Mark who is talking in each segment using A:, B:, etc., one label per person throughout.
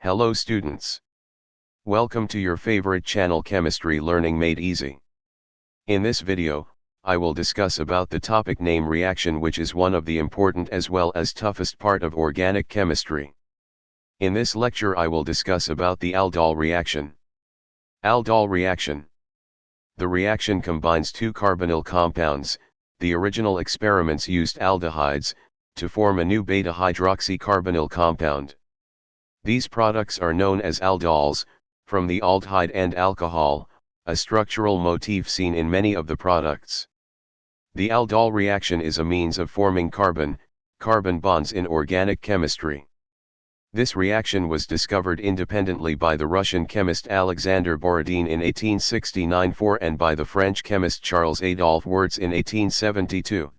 A: Hello students. Welcome to your favorite channel Chemistry Learning Made Easy. In this video, I will discuss about the topic name reaction, which is one of the important as well as toughest part of organic chemistry. In this lecture I will discuss about the Aldol reaction. Aldol reaction. The reaction combines two carbonyl compounds. The original experiments used aldehydes to form a new beta-hydroxy carbonyl compound. These products are known as aldols, from the aldehyde and alcohol, a structural motif seen in many of the products. The Aldol reaction is a means of forming carbon bonds in organic chemistry. This reaction was discovered independently by the Russian chemist Alexander Borodin in 1869 and by the French chemist Charles Adolphe Wurtz in 1872.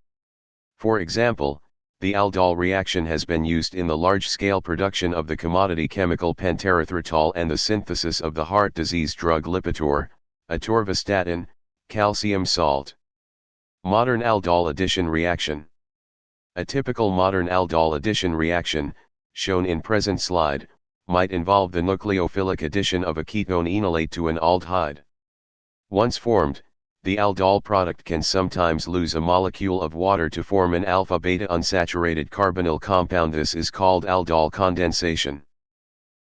A: For example, the Aldol reaction has been used in the large-scale production of the commodity chemical penterethrotol and the synthesis of the heart disease drug Lipitor, atorvastatin, calcium salt. Modern aldol addition reaction. A typical modern aldol addition reaction, shown in present slide, might involve the nucleophilic addition of a ketone enolate to an aldehyde. Once formed, the aldol product can sometimes lose a molecule of water to form an alpha-beta unsaturated carbonyl compound. This is called aldol condensation.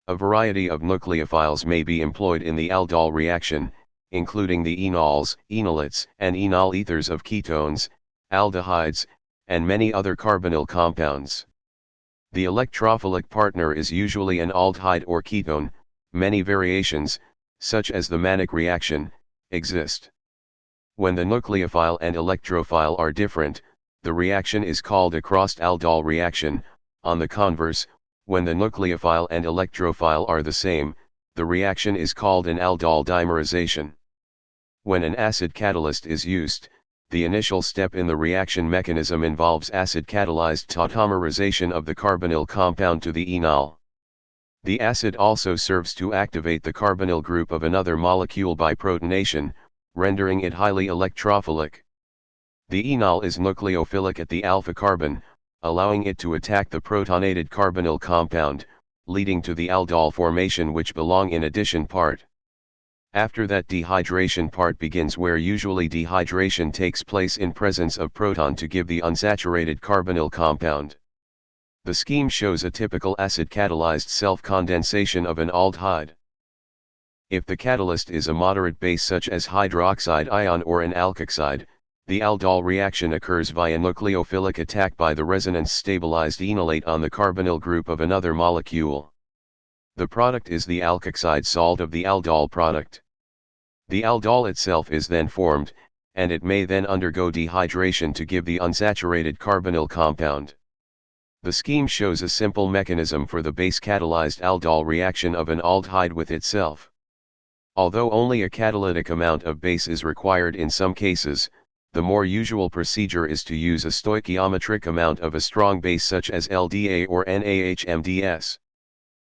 A: A variety of nucleophiles may be employed in the aldol reaction, including the enols, enolates, and enol ethers of ketones, aldehydes, and many other carbonyl compounds. The electrophilic partner is usually an aldehyde or ketone. Many variations, such as the Mannich reaction, exist. When the nucleophile and electrophile are different, the reaction is called a crossed aldol reaction. On the converse, when the nucleophile and electrophile are the same, the reaction is called an aldol dimerization. When an acid catalyst is used, the initial step in the reaction mechanism involves acid-catalyzed tautomerization of the carbonyl compound to the enol. The acid also serves to activate the carbonyl group of another molecule by protonation, rendering it highly electrophilic. The enol is nucleophilic at the alpha carbon, allowing it to attack the protonated carbonyl compound, leading to the aldol formation, which belong in addition part. After that, dehydration part begins, where usually dehydration takes place in presence of proton to give the unsaturated carbonyl compound. The scheme shows a typical acid-catalyzed self-condensation of an aldehyde. If the catalyst is a moderate base such as hydroxide ion or an alkoxide, the aldol reaction occurs via nucleophilic attack by the resonance-stabilized enolate on the carbonyl group of another molecule. The product is the alkoxide salt of the aldol product. The aldol itself is then formed, and it may then undergo dehydration to give the unsaturated carbonyl compound. The scheme shows a simple mechanism for the base-catalyzed aldol reaction of an aldehyde with itself. Although only a catalytic amount of base is required in some cases, the more usual procedure is to use a stoichiometric amount of a strong base such as LDA or NaHMDS.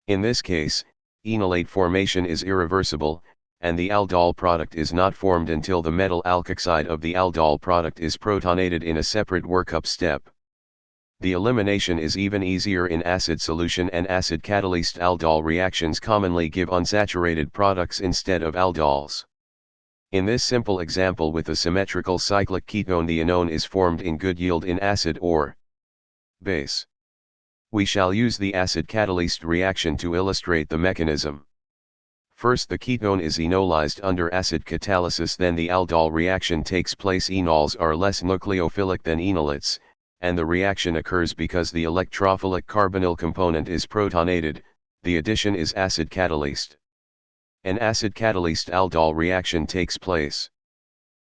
A: In this case, enolate formation is irreversible, and the aldol product is not formed until the metal alkoxide of the aldol product is protonated in a separate workup step. The elimination is even easier in acid solution, and acid-catalyzed aldol reactions commonly give unsaturated products instead of aldols. In this simple example with a symmetrical cyclic ketone, the enone is formed in good yield in acid or base. We shall use the acid-catalyzed reaction to illustrate the mechanism. First, the ketone is enolized under acid catalysis, then the aldol reaction takes place. Enols are less nucleophilic than enolates, and the reaction occurs because the electrophilic carbonyl component is protonated. The addition is acid-catalyzed. An acid-catalyzed aldol reaction takes place.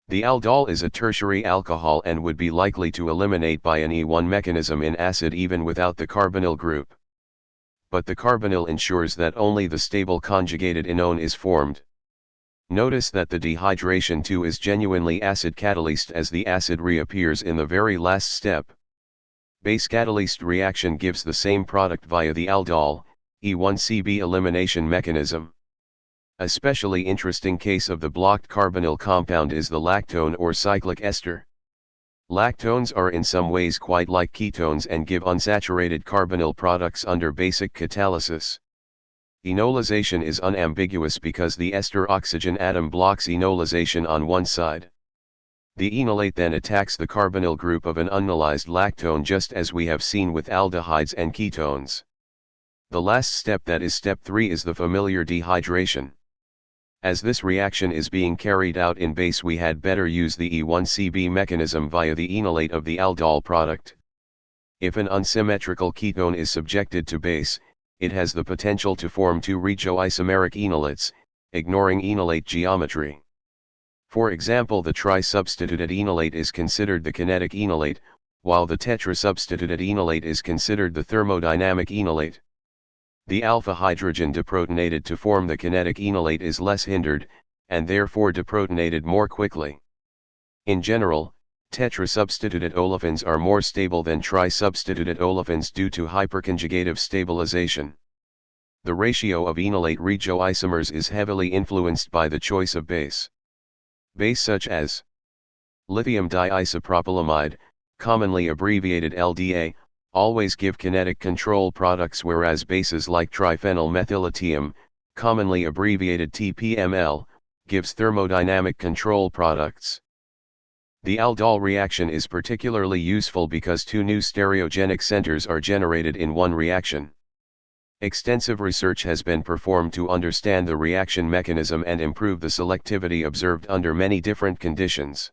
A: The aldol is a tertiary alcohol and would be likely to eliminate by an E1 mechanism in acid even without the carbonyl group. But the carbonyl ensures that only the stable conjugated enone is formed. Notice that the dehydration too is genuinely acid-catalyzed, as the acid reappears in the very last step. Base-catalyzed reaction gives the same product via the aldol, E1Cb elimination mechanism. A specially interesting case of the blocked carbonyl compound is the lactone or cyclic ester. Lactones are in some ways quite like ketones and give unsaturated carbonyl products under basic catalysis. Enolization is unambiguous because the ester oxygen atom blocks enolization on one side. The enolate then attacks the carbonyl group of an unolized lactone, just as we have seen with aldehydes and ketones. The last step, that is step 3, is the familiar dehydration. As this reaction is being carried out in base, we had better use the E1CB mechanism via the enolate of the aldol product. If an unsymmetrical ketone is subjected to base, it has the potential to form two regioisomeric enolates, ignoring enolate geometry. For example, the tri-substituted enolate is considered the kinetic enolate, while the tetra-substituted enolate is considered the thermodynamic enolate. The alpha hydrogen deprotonated to form the kinetic enolate is less hindered, and therefore deprotonated more quickly. In general, tetra-substituted olefins are more stable than tri-substituted olefins due to hyperconjugative stabilization. The ratio of enolate regioisomers is heavily influenced by the choice of base. Base such as lithium diisopropylamide, commonly abbreviated LDA, always give kinetic control products, whereas bases like triphenylmethyllithium, commonly abbreviated TPML, gives thermodynamic control products. The aldol reaction is particularly useful because two new stereogenic centers are generated in one reaction. Extensive research has been performed to understand the reaction mechanism and improve the selectivity observed under many different conditions.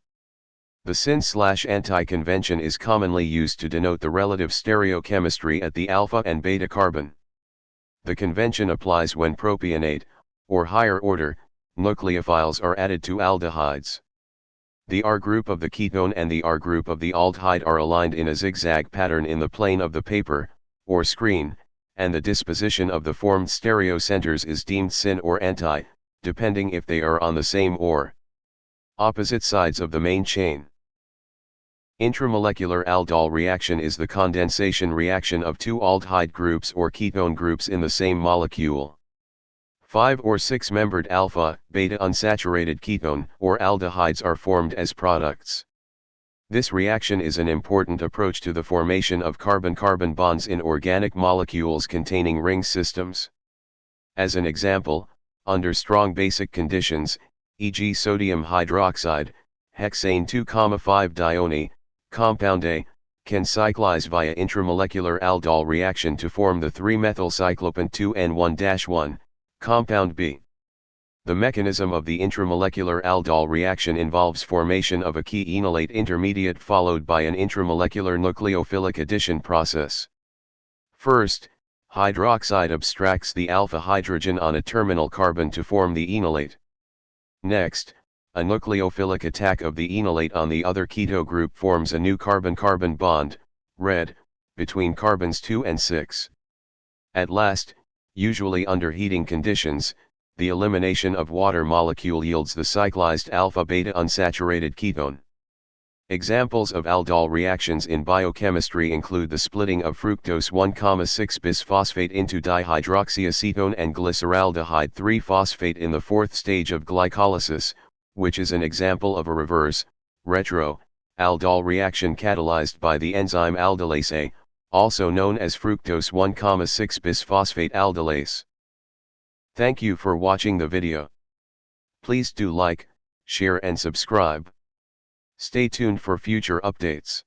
A: The syn/anticonvention is commonly used to denote the relative stereochemistry at the alpha and beta carbon. The convention applies when propionate, or higher order, nucleophiles are added to aldehydes. The R group of the ketone and the R group of the aldehyde are aligned in a zigzag pattern in the plane of the paper, or screen, and the disposition of the formed stereocenters is deemed syn or anti, depending if they are on the same or opposite sides of the main chain. Intramolecular aldol reaction is the condensation reaction of two aldehyde groups or ketone groups in the same molecule. 5 or 6-membered alpha, beta unsaturated ketone or aldehydes are formed as products. This reaction is an important approach to the formation of carbon-carbon bonds in organic molecules containing ring systems. As an example, under strong basic conditions, e.g. sodium hydroxide, hexane 2,5-dione, compound A, can cyclize via intramolecular aldol reaction to form the 3-methylcyclopen 2N1-1, compound B. The mechanism of the intramolecular aldol reaction involves formation of a key enolate intermediate followed by an intramolecular nucleophilic addition process. First, hydroxide abstracts the alpha hydrogen on a terminal carbon to form the enolate. Next, a nucleophilic attack of the enolate on the other keto group forms a new carbon-carbon bond, red, between carbons 2 and 6. At last, usually under heating conditions, the elimination of water molecule yields the cyclized alpha-beta unsaturated ketone. Examples of aldol reactions in biochemistry include the splitting of fructose 1,6-bisphosphate into dihydroxyacetone and glyceraldehyde 3-phosphate in the fourth stage of glycolysis, which is an example of a reverse, retro, aldol reaction catalyzed by the enzyme aldolase A, also known as fructose 1,6-bisphosphate aldolase. Thank you for watching the video. Please do like, share and subscribe. Stay tuned for future updates.